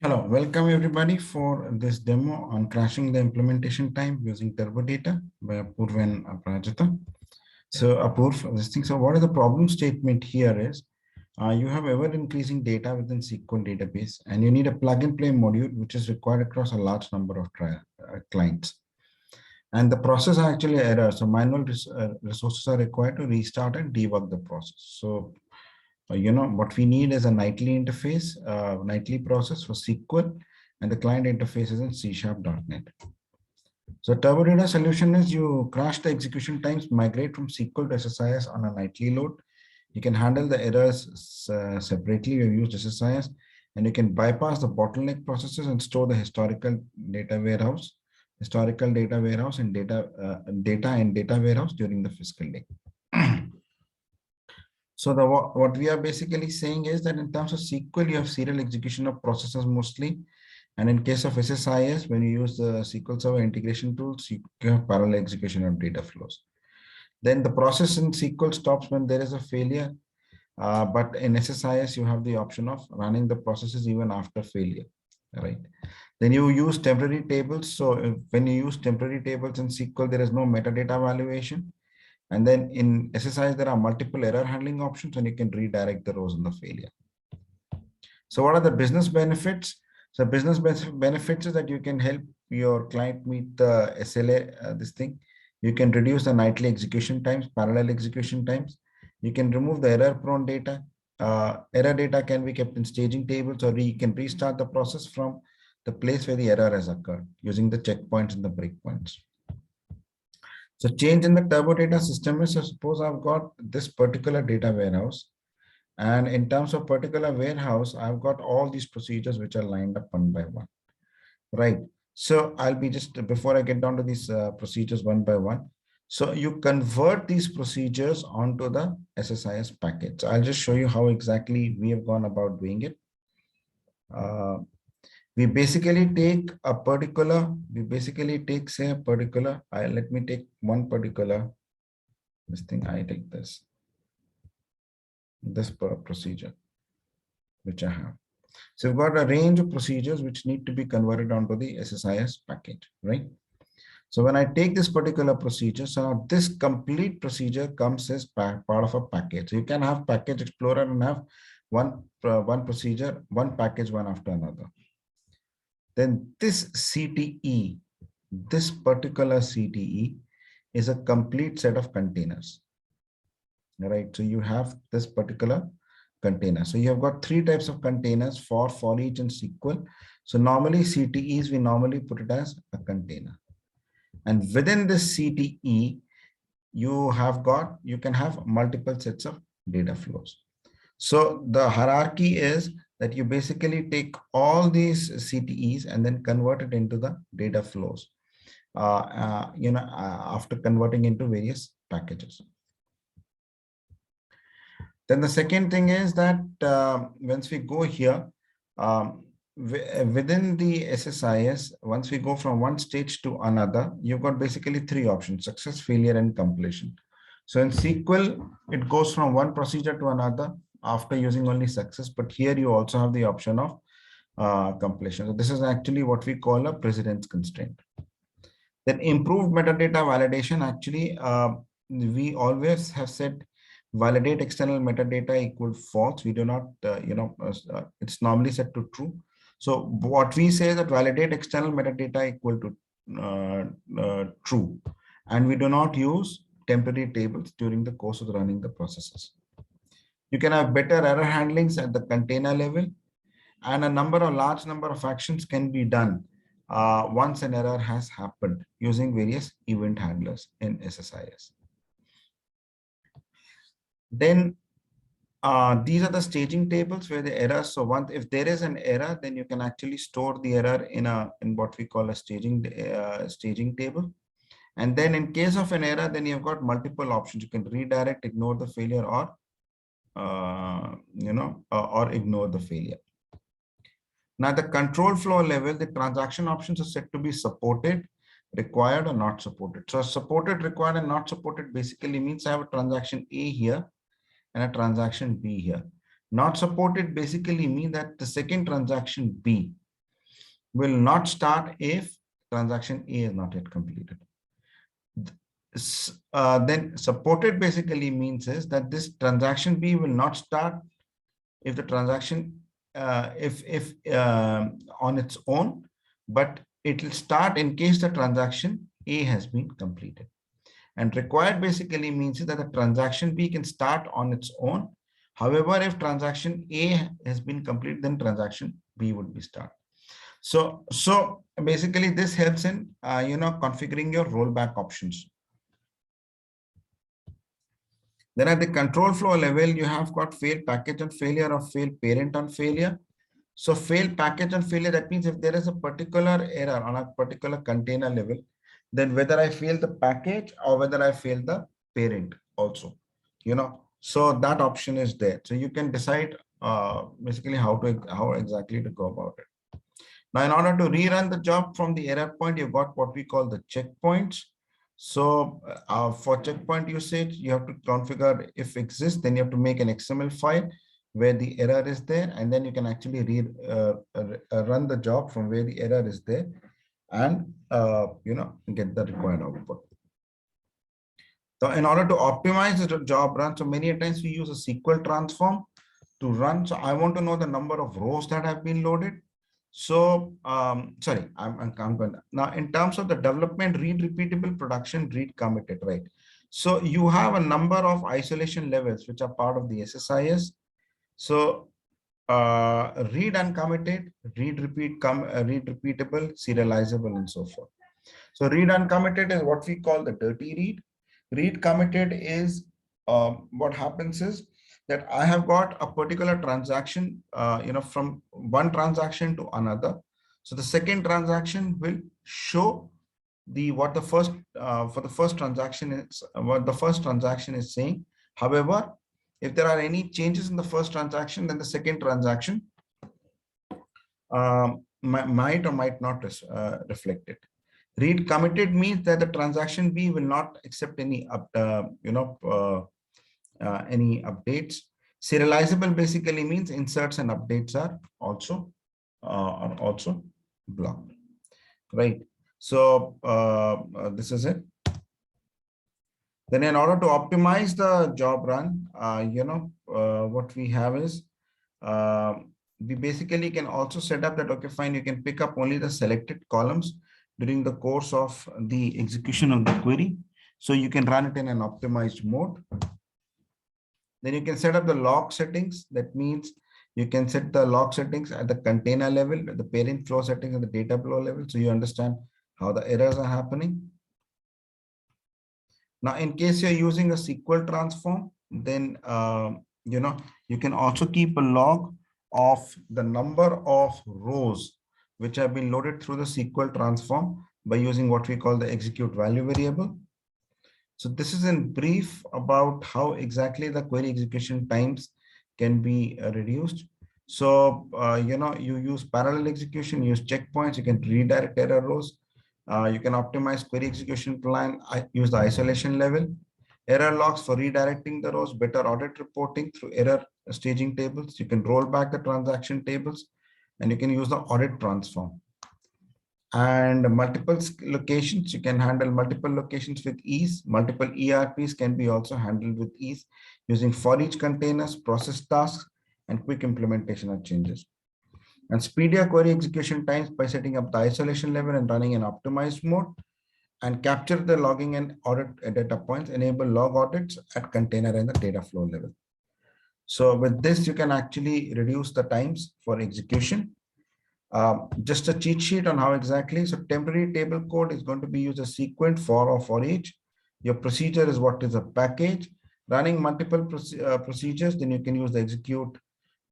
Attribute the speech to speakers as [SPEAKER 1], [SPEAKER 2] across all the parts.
[SPEAKER 1] Hello, welcome everybody for this demo on crashing the implementation time using Turbo Data by Apurv and Aprajita. So Apurv, this thing. So what is the problem statement here is you have ever increasing data within SQL database and you need a plug and play module which is required across a large number of clients. And the process are actually error. So manual resources are required to restart and debug the process. So what we need is a nightly interface, nightly process for SQL, and the client interface is in C#.NET. So Turbo Data solution is you crash the execution times, migrate from SQL to SSIS on a nightly load. You can handle the errors separately. We use SSIS, and you can bypass the bottleneck processes and store the historical data warehouse, and data warehouse during the fiscal day. So what we are basically saying is that in terms of SQL, you have serial execution of processes mostly. And in case of SSIS, when you use the SQL Server integration tools, you have parallel execution of data flows. Then the process in SQL stops when there is a failure. But in SSIS, you have the option of running the processes even after failure, right? Then you use temporary tables. So when you use temporary tables in SQL, there is no metadata evaluation. And then in SSIS, there are multiple error handling options and you can redirect the rows in the failure. So what are the business benefits? So business benefits is that you can help your client meet the SLA, this thing. You can reduce the nightly execution times, parallel execution times. You can remove the error prone data. Error data can be kept in staging tables, or you can restart the process from the place where the error has occurred using the checkpoints and the breakpoints. So change in the Turbo Data system is, so suppose I've got this particular data warehouse. And in terms of particular warehouse, I've got all these procedures which are lined up one by one, right? So I'll be just, before I get down to these procedures one by one. So you convert these procedures onto the SSIS package. So I'll just show you how exactly we have gone about doing it. We basically take a particular, say a particular, let me take one particular, this thing, I take this procedure, which I have. So we've got a range of procedures which need to be converted onto the SSIS package, right? So when I take this particular procedure, so now this complete procedure comes as part of a package. So you can have Package Explorer and have one procedure, one package, one after another. Then this CTE, this particular CTE is a complete set of containers, right? So you have this particular container. So you have got three types of containers for each and SQL. So normally CTEs, we normally put it as a container. And within this CTE, you can have multiple sets of data flows. So the hierarchy is that you basically take all these CTEs and then convert it into the data flows, after converting into various packages. Then the second thing is that once we go here, within the SSIS, once we go from one stage to another, you've got basically three options: success, failure, and completion. So in SQL, it goes from one procedure to another after using only success, but here you also have the option of completion. So this is actually what we call a precedence constraint. Then improved metadata validation, actually, we always have said validate external metadata equal false. We do not, it's normally set to true. So what we say is that validate external metadata equal to true. And we do not use temporary tables during the course of running the processes. You can have better error handlings at the container level, and a large number of actions can be done once an error has happened using various event handlers in SSIS. Then these are the staging tables where the errors. So if there is an error, then you can actually store the error in what we call a staging table. And then in case of an error, then you've got multiple options. You can redirect, ignore the failure, or or ignore the failure. Now the control flow level, the transaction options are set to be supported, required, or not supported. So supported, required, and not supported basically means I have a transaction A here and a transaction B here. Not supported basically means that the second transaction B will not start if transaction A is not yet completed. Then supported basically means is that this transaction B will not start if the transaction if on its own, but it will start in case the transaction A has been completed. And required basically means that the transaction B can start on its own. However, if transaction A has been completed, then transaction B would be start. So basically this helps in configuring your rollback options. Then at the control flow level, you have got failed package on failure or failed parent on failure. So failed package on failure, that means if there is a particular error on a particular container level, then whether I fail the package or whether I fail the parent also, so that option is there. So you can decide basically how exactly to go about it. Now, in order to rerun the job from the error point, you've got what we call the checkpoints. So for checkpoint usage, you have to configure if exists, then you have to make an XML file where the error is there, and then you can actually run the job from where the error is there, and get the required output. So in order to optimize the job run, so many times we use a SQL transform to run. So I want to know the number of rows that have been loaded. So sorry, I'm going now in terms of the development, read repeatable, production, read committed, right? So you have a number of isolation levels which are part of the SSIS. So read uncommitted, read repeatable, serializable, and so forth. So read uncommitted is what we call the dirty read. Read committed is what happens is that I have got a particular transaction, from one transaction to another. So the second transaction will show what the first for the first transaction is, what the first transaction is saying. However, if there are any changes in the first transaction, then the second transaction might or might not reflect it. Read committed means that the transaction B will not accept any any updates. Serializable basically means inserts and updates are also blocked, right? So this is it. Then in order to optimize the job run, what we have is we basically can also set up that, okay, fine, you can pick up only the selected columns during the course of the execution of the query. So you can run it in an optimized mode. Then you can set up the log settings. That means you can set the log settings at the container level, the parent flow settings at the data flow level. So you understand how the errors are happening. Now, in case you're using a SQL transform, then, you can also keep a log of the number of rows which have been loaded through the SQL transform by using what we call the execute value variable. So this is in brief about how exactly the query execution times can be reduced. So, you use parallel execution, use checkpoints, you can redirect error rows. You can optimize query execution plan, use the isolation level, error logs for redirecting the rows, better audit reporting through error staging tables. You can roll back the transaction tables, and you can use the audit transform. And multiple locations, you can handle multiple locations with ease. Multiple ERPs can be also handled with ease using for each containers, process tasks, and quick implementation of changes. And speedier query execution times by setting up the isolation level and running an optimized mode, and capture the logging and audit data points, enable log audits at container and the data flow level. So with this, you can actually reduce the times for execution. Just a cheat sheet on how exactly. So temporary table code is going to be used as sequent for or for each. Your procedure is what is a package. Running multiple procedures, then you can use the execute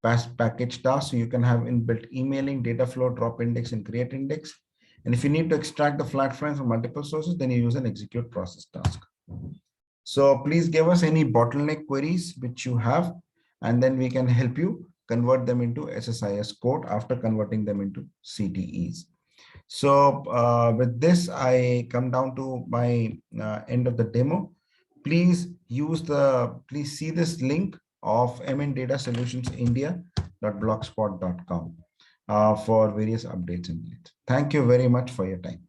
[SPEAKER 1] package task. So you can have inbuilt emailing, data flow, drop index, and create index. And if you need to extract the flat frames from multiple sources, then you use an execute process task. So please give us any bottleneck queries which you have, and then we can help you convert them into SSIS code after converting them into CTEs. So with this, I come down to my end of the demo. Please see this link of MN Data Solutions India.blogspot.com. for various updates and leads. Thank you very much for your time.